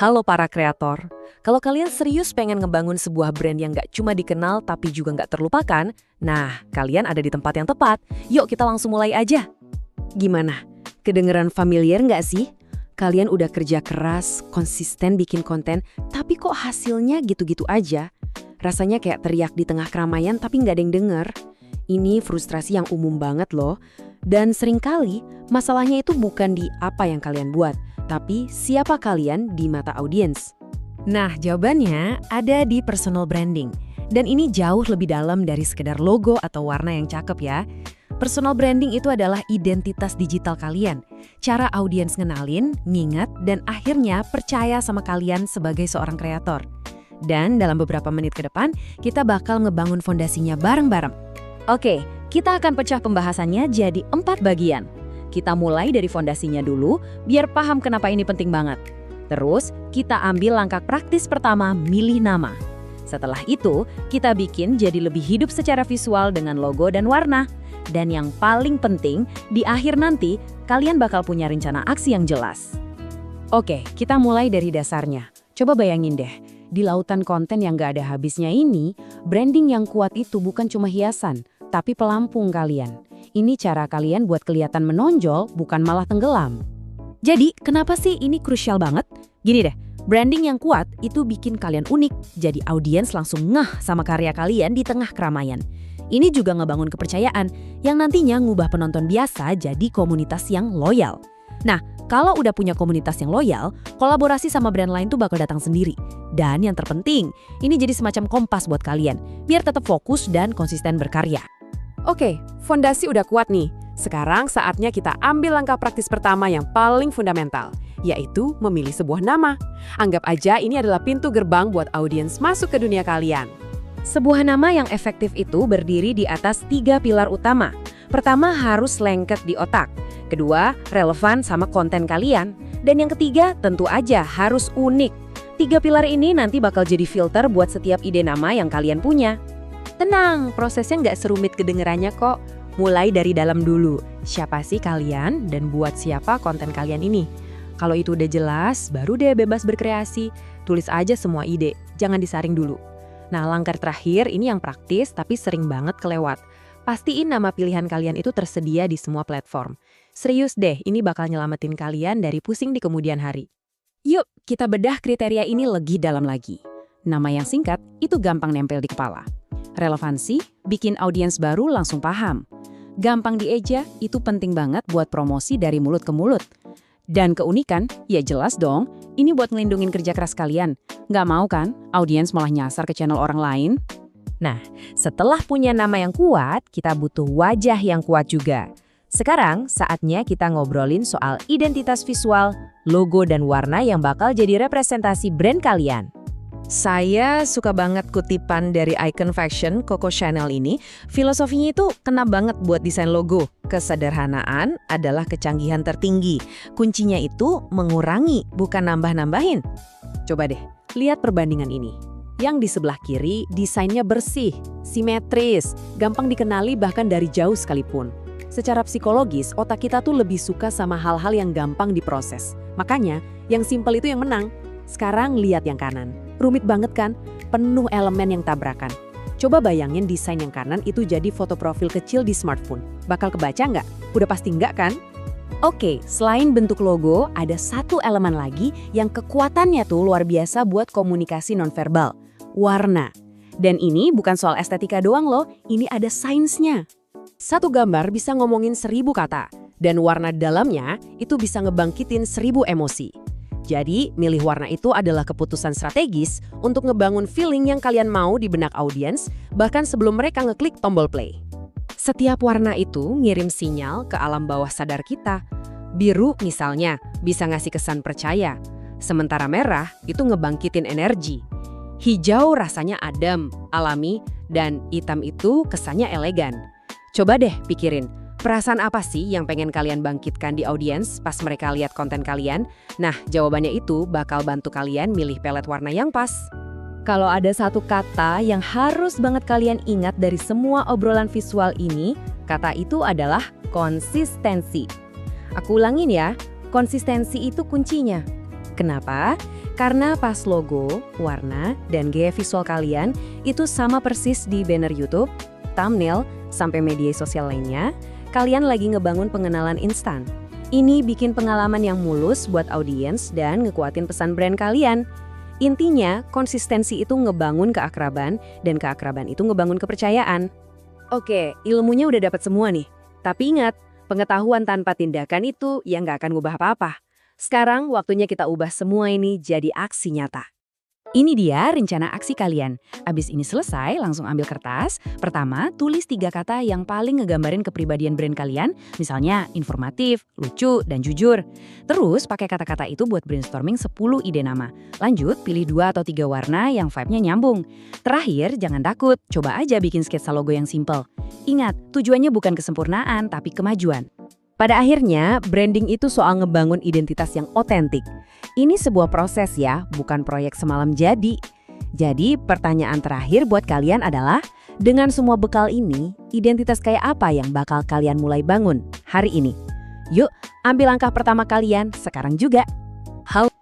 Halo para kreator, kalau kalian serius pengen ngebangun sebuah brand yang nggak cuma dikenal tapi juga nggak terlupakan, nah kalian ada di tempat yang tepat. Yuk kita langsung mulai aja. Gimana? Kedengeran familiar nggak sih? Kalian udah kerja keras, konsisten bikin konten, tapi kok hasilnya gitu-gitu aja? Rasanya kayak teriak di tengah keramaian tapi nggak ada yang denger. Ini frustrasi yang umum banget loh. Dan seringkali masalahnya itu bukan di apa yang kalian buat, tapi siapa kalian di mata audiens. Nah, jawabannya ada di personal branding. Dan ini jauh lebih dalam dari sekedar logo atau warna yang cakep ya. Personal branding itu adalah identitas digital kalian. Cara audiens ngenalin, ngingat, dan akhirnya percaya sama kalian sebagai seorang kreator. Dan dalam beberapa menit ke depan, kita bakal ngebangun fondasinya bareng-bareng. Oke, kita akan pecah pembahasannya jadi 4 bagian. Kita mulai dari fondasinya dulu, biar paham kenapa ini penting banget. Terus, kita ambil langkah praktis pertama, milih nama. Setelah itu, kita bikin jadi lebih hidup secara visual dengan logo dan warna. Dan yang paling penting, di akhir nanti, kalian bakal punya rencana aksi yang jelas. Oke, kita mulai dari dasarnya. Coba bayangin deh, di lautan konten yang gak ada habisnya ini, branding yang kuat itu bukan cuma hiasan, tapi pelampung kalian. Ini cara kalian buat kelihatan menonjol, bukan malah tenggelam. Jadi, kenapa sih ini krusial banget? Gini deh, branding yang kuat itu bikin kalian unik, jadi audiens langsung ngeh sama karya kalian di tengah keramaian. Ini juga ngebangun kepercayaan, yang nantinya ngubah penonton biasa jadi komunitas yang loyal. Nah, kalau udah punya komunitas yang loyal, kolaborasi sama brand lain tuh bakal datang sendiri. Dan yang terpenting, ini jadi semacam kompas buat kalian, biar tetap fokus dan konsisten berkarya. Oke, fondasi udah kuat nih. Sekarang saatnya kita ambil langkah praktis pertama yang paling fundamental, yaitu memilih sebuah nama. Anggap aja ini adalah pintu gerbang buat audiens masuk ke dunia kalian. Sebuah nama yang efektif itu berdiri di atas 3 pilar utama. Pertama, harus lengket di otak. Kedua, relevan sama konten kalian. Dan yang ketiga, tentu aja harus unik. 3 pilar ini nanti bakal jadi filter buat setiap ide nama yang kalian punya. Tenang, prosesnya nggak serumit kedengerannya kok. Mulai dari dalam dulu. Siapa sih kalian dan buat siapa konten kalian ini? Kalau itu udah jelas, baru deh bebas berkreasi. Tulis aja semua ide, jangan disaring dulu. Nah, langkah terakhir ini yang praktis tapi sering banget kelewat. Pastiin nama pilihan kalian itu tersedia di semua platform. Serius deh, ini bakal nyelamatin kalian dari pusing di kemudian hari. Yuk, kita bedah kriteria ini lebih dalam lagi. Nama yang singkat itu gampang nempel di kepala. Relevansi, bikin audiens baru langsung paham. Gampang dieja, itu penting banget buat promosi dari mulut ke mulut. Dan keunikan, ya jelas dong, ini buat ngelindungin kerja keras kalian. Nggak mau kan, audiens malah nyasar ke channel orang lain? Nah, setelah punya nama yang kuat, kita butuh wajah yang kuat juga. Sekarang, saatnya kita ngobrolin soal identitas visual, logo dan warna yang bakal jadi representasi brand kalian. Saya suka banget kutipan dari icon fashion Coco Chanel ini. Filosofinya itu kena banget buat desain logo. Kesederhanaan adalah kecanggihan tertinggi. Kuncinya itu mengurangi, bukan nambah-nambahin. Coba deh, lihat perbandingan ini. Yang di sebelah kiri, desainnya bersih, simetris, gampang dikenali bahkan dari jauh sekalipun. Secara psikologis, otak kita tuh lebih suka sama hal-hal yang gampang diproses. Makanya, yang simpel itu yang menang. Sekarang lihat yang kanan. Rumit banget kan? Penuh elemen yang tabrakan. Coba bayangin desain yang kanan itu jadi foto profil kecil di smartphone. Bakal kebaca nggak? Udah pasti nggak kan? Oke, selain bentuk logo, ada satu elemen lagi yang kekuatannya tuh luar biasa buat komunikasi nonverbal. Warna. Dan ini bukan soal estetika doang loh, ini ada sainsnya. Satu gambar bisa ngomongin 1000 kata, dan warna dalamnya itu bisa ngebangkitin 1000 emosi. Jadi, milih warna itu adalah keputusan strategis untuk ngebangun feeling yang kalian mau di benak audiens, bahkan sebelum mereka ngeklik tombol play. Setiap warna itu ngirim sinyal ke alam bawah sadar kita. Biru misalnya bisa ngasih kesan percaya, sementara merah itu ngebangkitin energi. Hijau rasanya adem, alami, dan hitam itu kesannya elegan. Coba deh pikirin, perasaan apa sih yang pengen kalian bangkitkan di audiens pas mereka lihat konten kalian? Nah, jawabannya itu bakal bantu kalian milih pelet warna yang pas. Kalau ada satu kata yang harus banget kalian ingat dari semua obrolan visual ini, kata itu adalah konsistensi. Aku ulangin ya, konsistensi itu kuncinya. Kenapa? Karena pas logo, warna, dan gaya visual kalian itu sama persis di banner YouTube, thumbnail, sampai media sosial lainnya, kalian lagi ngebangun pengenalan instan. Ini bikin pengalaman yang mulus buat audiens dan ngekuatin pesan brand kalian. Intinya, konsistensi itu ngebangun keakraban, dan keakraban itu ngebangun kepercayaan. Oke, ilmunya udah dapat semua nih. Tapi ingat, pengetahuan tanpa tindakan itu yang nggak akan ngubah apa-apa. Sekarang waktunya kita ubah semua ini jadi aksi nyata. Ini dia rencana aksi kalian. Abis ini selesai, langsung ambil kertas. Pertama, tulis 3 kata yang paling ngegambarin kepribadian brand kalian. Misalnya, informatif, lucu, dan jujur. Terus, pakai kata-kata itu buat brainstorming 10 ide nama. Lanjut, pilih 2 atau 3 warna yang vibe-nya nyambung. Terakhir, jangan takut. Coba aja bikin sketsa logo yang simple. Ingat, tujuannya bukan kesempurnaan, tapi kemajuan. Pada akhirnya, branding itu soal ngebangun identitas yang otentik. Ini sebuah proses ya, bukan proyek semalam jadi. Jadi, pertanyaan terakhir buat kalian adalah, dengan semua bekal ini, identitas kayak apa yang bakal kalian mulai bangun hari ini? Yuk, ambil langkah pertama kalian sekarang juga. Halo.